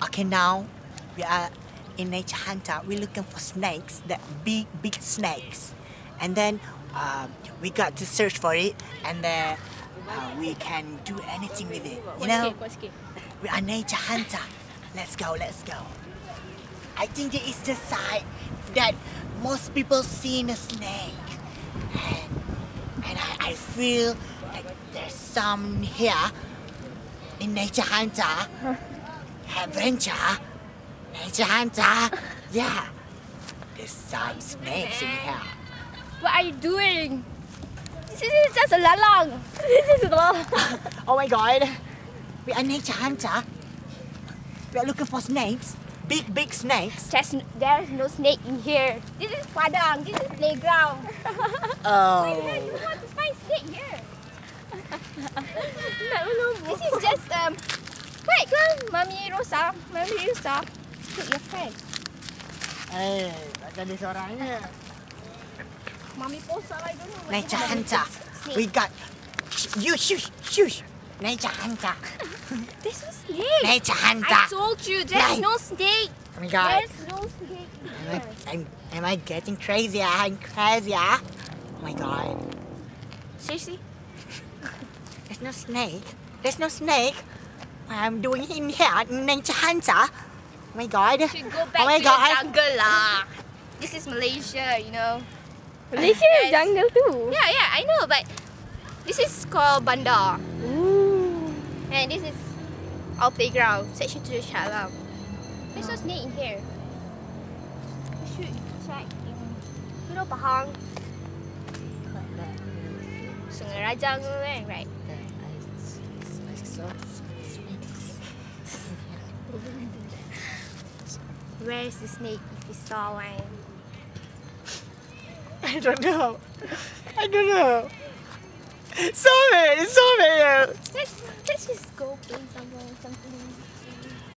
Okay, now we are in Nature Hunter. We're looking for snakes, the big snakes, and then we got to search for it, and then we can do anything with it. You know, we are Nature Hunter. Let's go. I think this is the site that most people seen a snake, and I feel like there's some here in Nature Hunter. Adventure, Nature Hunter. Yeah, there's some snakes in here. What are you doing? This is just a lalang. This is a lalang. Oh my God, we are Nature Hunter. We are looking for snakes, big snakes. There's no snake in here. This is padang. This is playground. Oh. You want to find snake here? This is just Wait, Mami Rosa. Speak your friend. Eh, ada seorangnya. Mami Posa, I don't know. Nature Hunter. We got. Shush. Nature Hunter. There's no snake. Nature Hunter. I told you there's no snake. Oh my God. There's no snake here. Am I getting crazier and crazier? Oh my God. Seriously? There's no snake. I'm doing in here, Nature Hunter. Oh my God. You should go back oh my to God. the jungle lah. This is Malaysia, you know. Malaysia is jungle too. Yeah, I know, but this is called Bandar. Ooh. And this is our playground, section 2 Shah Alam. There's no snake in here. We should check in, you know, Pahang. Sungai Rajang, right? Where is the snake if you saw one? I don't know. Stop it. Let's just go play something.